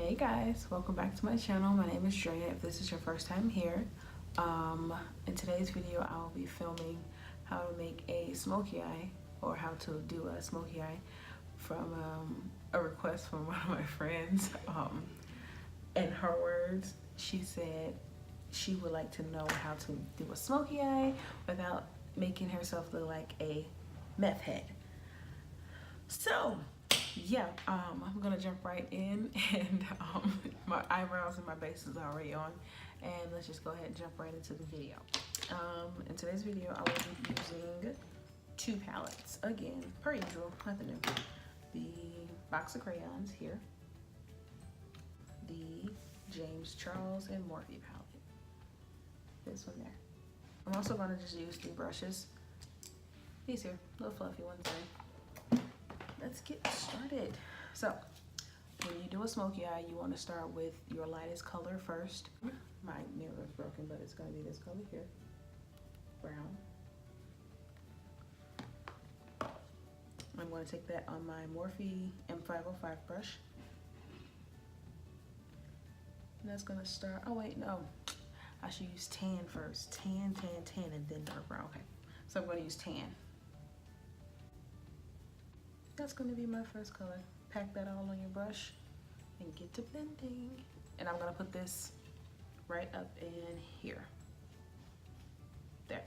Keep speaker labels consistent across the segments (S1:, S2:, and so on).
S1: Hey guys, welcome back to my channel. My name is Drea. If this is your first time here, in today's video I will be filming how to make a smoky eye, or how to do a smoky eye from a request from one of my friends. In her words, she said she would like to know how to do a smoky eye without making herself look like a meth head. So yeah, I'm gonna jump right in, and my eyebrows and my base is already on, and let's just go ahead and jump right into the video. In today's video I will be using two palettes, again, per usual, nothing new. The box of crayons here, the James Charles and Morphe palette, this one there. I'm also going to just use three brushes, these here, little fluffy ones there. Let's get started. So when you do a smoky eye, you want to start with your lightest color first. My mirror is broken, but it's going to be this color here, brown. I'm going to take that on my Morphe M505 brush. And that's going to start, oh wait, no. I should use tan first. Tan, and then dark brown. Okay, so I'm going to use tan. That's going to be my first color. Pack that all on your brush and get to blending. And I'm going to put this right up in here. There.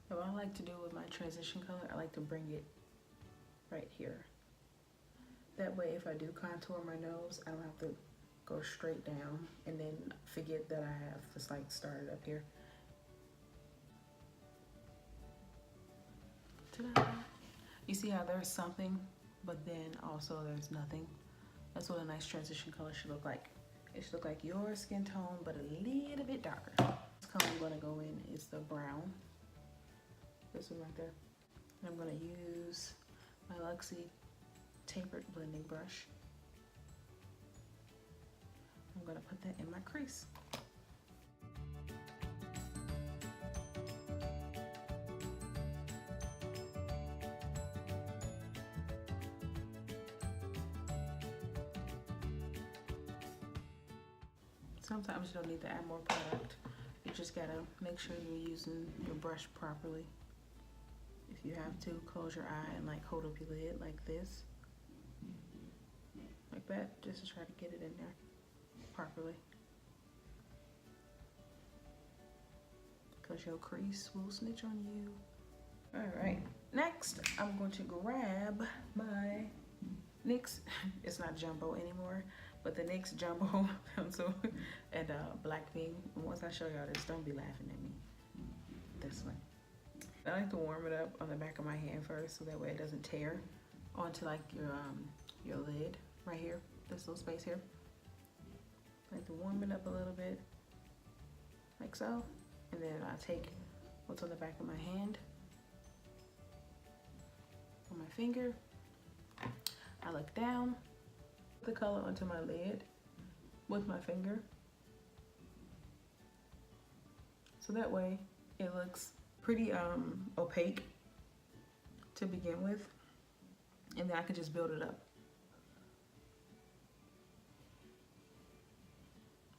S1: What I like to do with my transition color, I like to bring it right here. That way if I do contour my nose, I don't have to go straight down and then forget that I have to like start it up here. Ta-da! You see how there's something, but then also there's nothing? That's what a nice transition color should look like. It should look like your skin tone, but a little bit darker. This color I'm gonna go in is the brown. This one right there. And I'm going to use my Luxe tapered blending brush. I'm going to put that in my crease. Sometimes you don't need to add more product. You just got to make sure you're using your brush properly. If you have to, close your eye and like hold up your lid like this, like that, just to try to get it in there properly, because your crease will snitch on you. Alright, next I'm going to grab my NYX, it's not jumbo anymore, but the NYX jumbo pencil and Blackpink. Once I show y'all this, don't be laughing at me. This one. I like to warm it up on the back of my hand first, so that way it doesn't tear onto like your lid right here, this little space here. I like to warm it up a little bit, like so, and then I take what's on the back of my hand, on my finger. I look down, put the color onto my lid with my finger, so that way it looks pretty opaque to begin with, and then I can just build it up.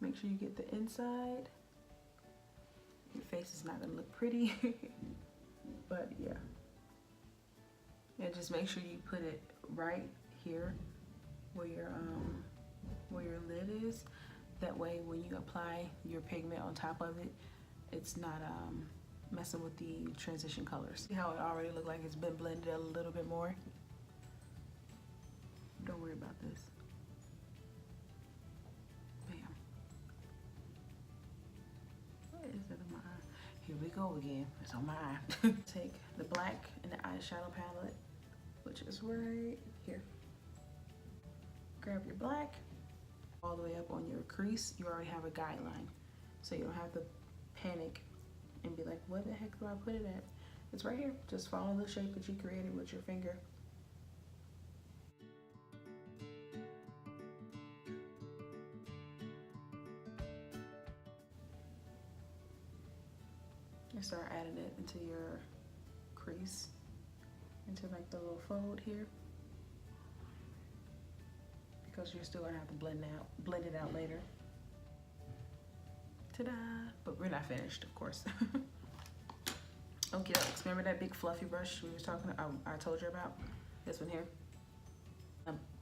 S1: Make sure you get the inside. Your face is not gonna look pretty, but yeah. And just make sure you put it right here where your lid is. That way when you apply your pigment on top of it, it's not messing with the transition colors. See how it already looked like it's been blended a little bit more? Don't worry about this. Bam. What is it on my eye? Here we go again. It's on my eye. Take the black and the eyeshadow palette, which is right here. Grab your black, all the way up on your crease. You already have a guideline, so you don't have to panic and be like, where the heck do I put it at? It's right here. Just follow the shape that you created with your finger. and start adding it into your crease, into like the little fold here, because you're still gonna have to blend it out later. Ta-da! But we're not finished, of course. Okay, remember that big fluffy brush we was talking about? I told you about? This one here.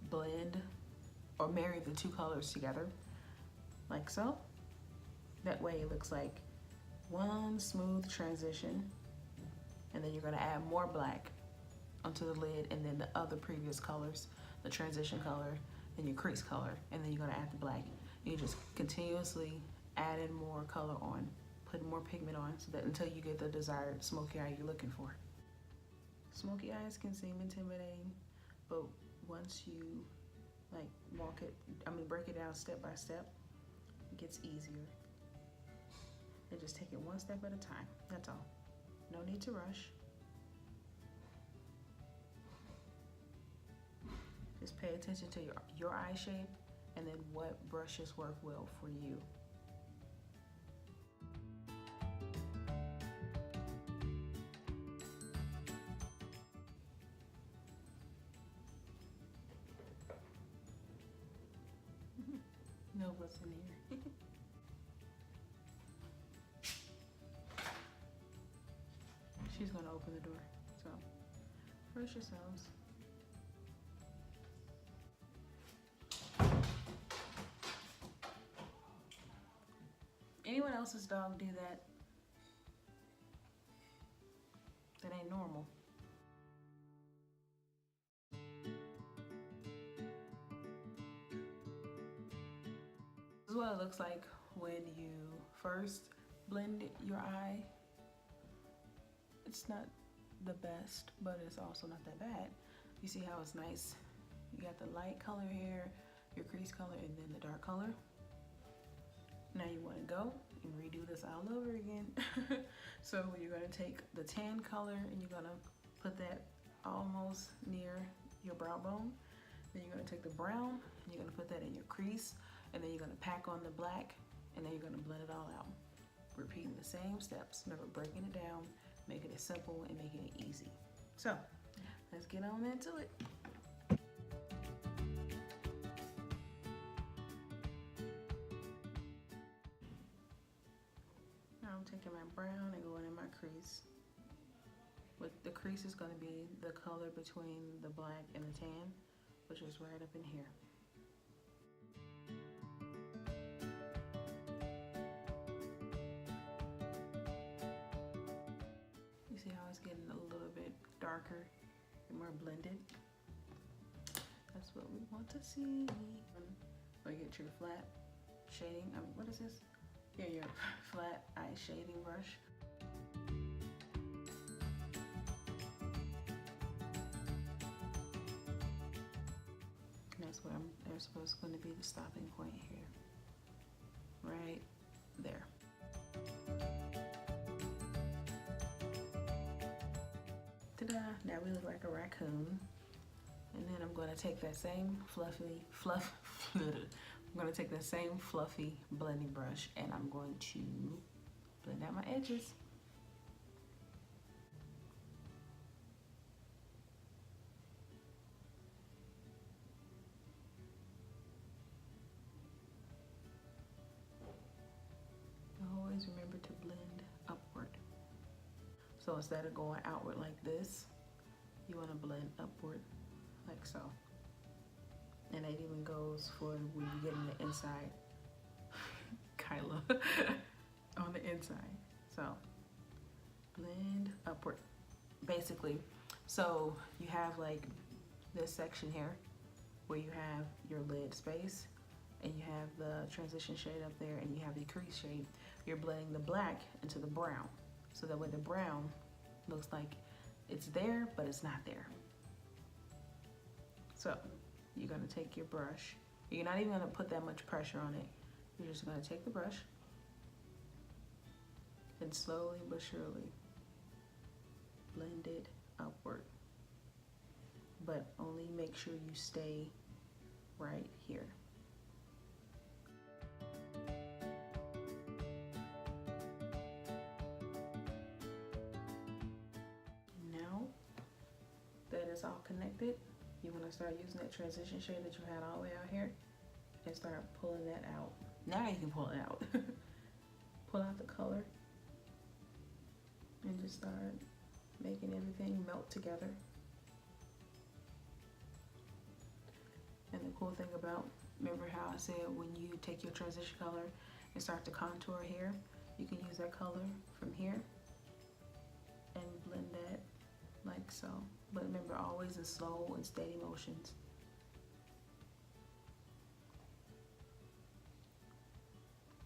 S1: Blend or marry the two colors together, like so. That way it looks like one smooth transition, and then you're gonna add more black onto the lid, and then the other previous colors, the transition color, and your crease color, and then you're gonna add the black. You just continuously adding more color on, putting more pigment on, so that until you get the desired smoky eye you're looking for. Smoky eyes can seem intimidating, but once you like break it down step by step, it gets easier. And just take it one step at a time, that's all. No need to rush. Just pay attention to your eye shape, and then what brushes work well for you. Know what's in here. She's gonna open the door, so brace yourselves. Anyone else's dog do that? That ain't normal. This is what it looks like when you first blend your eye. It's not the best, but it's also not that bad. You see how it's nice? You got the light color here, your crease color, and then the dark color. Now you want to go and redo this all over again. So you're going to take the tan color and you're going to put that almost near your brow bone. Then you're going to take the brown and you're going to put that in your crease, and then you're going to pack on the black, and then you're going to blend it all out. Repeating the same steps, never breaking it down, making it simple and making it easy. So let's get on into it. Now I'm taking my brown and going in my crease. The crease is going to be the color between the black and the tan, which is right up in here. You see how it's getting a little bit darker and more blended? That's what we want to see. Or get your flat shading, what is this? Yeah, your flat eye shading brush. And that's what there's supposed to be the stopping point here. Right there. Ta-da! Now we look like a raccoon. And then I'm gonna take that same I'm gonna take that same fluffy blending brush and I'm going to blend out my edges. Always remember to blend upward. So instead of going outward like this, you want to blend upward like so. And that even goes for when you get on the inside. Kyla. On the inside. So blend upward, basically. So you have like this section here where you have your lid space, and you have the transition shade up there, and you have the crease shade. You're blending the black into the brown, so that way the brown looks like it's there, but it's not there. So you're gonna take your brush. You're not even gonna put that much pressure on it. You're just gonna take the brush and slowly but surely blend it upward. But only make sure you stay right here. it's all connected, you want to start using that transition shade that you had all the way out here and start pulling that out. Now you can pull it out. Pull out the color and just start making everything melt together. And the cool thing about, remember how I said when you take your transition color and start to contour here, you can use that color from here and blend that like so. But remember, always in slow and steady motions.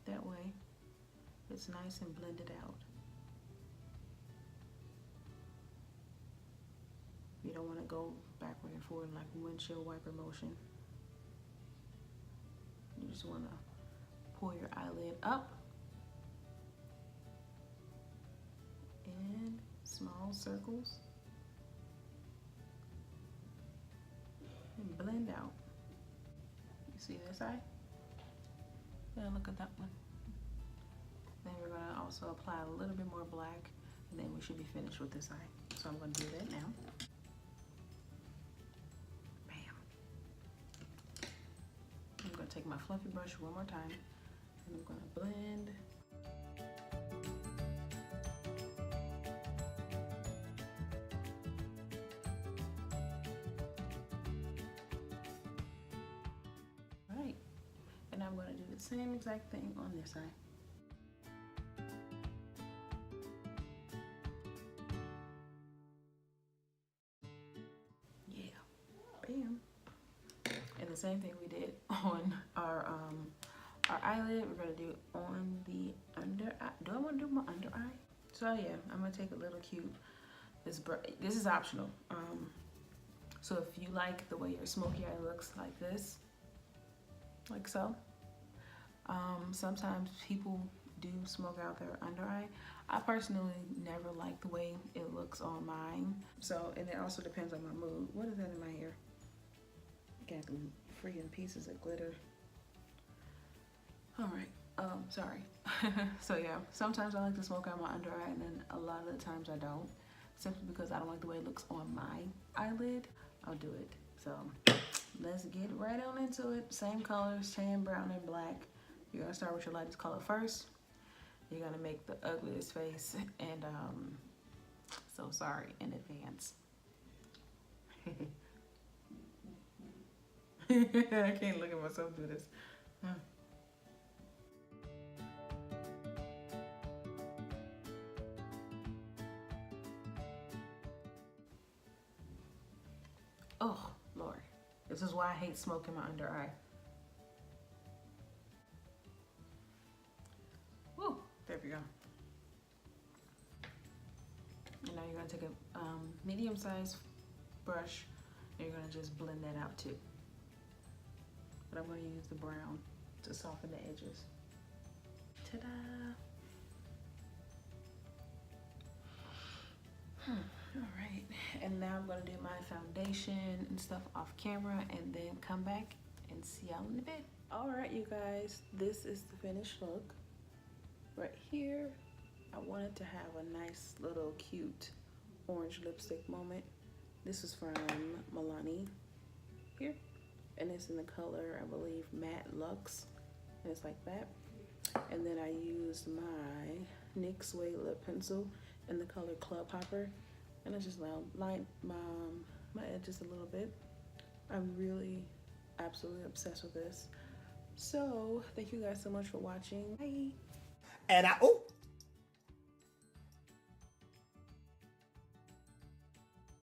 S1: That way, it's nice and blended out. You don't want to go backward and forward like a windshield wiper motion. You just want to pull your eyelid up in small circles and blend out. You see this eye? Yeah, look at that one. Then we're going to also apply a little bit more black, and then we should be finished with this eye. So I'm going to do that now. Bam. I'm going to take my fluffy brush one more time, and I'm going to blend. All right, and I'm going to do the same exact thing on this side. Bam. And the same thing we did on our eyelid, we're gonna do on the under eye. Do I want to do my under eye? So yeah, I'm gonna take a little cube. This is optional. So if you like the way your smoky eye looks like this, like so. Sometimes people do smoke out their under eye. I personally never like the way it looks on mine. So, and it also depends on my mood. What is that in my hair? Got freaking pieces of glitter. All right, sorry. So yeah, sometimes I like to smoke out my under eye, and then a lot of the times I don't, simply because I don't like the way it looks on my eyelid. I'll do it. So let's get right on into it. Same colors, tan, brown, and black. You're gonna start with your lightest color first. You're gonna make the ugliest face, and so sorry in advance. I can't look at myself do this. Oh, Lord. This is why I hate smoking my under eye. Woo, there we go. And now you're gonna take a medium-sized brush, and you're gonna just blend that out too. But I'm going to use the brown to soften the edges. Ta-da! All right, and now I'm going to do my foundation and stuff off camera, and then come back and see y'all in a bit. All right, you guys, this is the finished look. Right here, I wanted to have a nice little cute orange lipstick moment. This is from Milani here. And it's in the color, I believe, Matte Luxe. And it's like that. And then I used my NYX Suede lip pencil in the color Club Hopper. And I just lined my edges a little bit. I'm really absolutely obsessed with this. So thank you guys so much for watching. Bye.
S2: And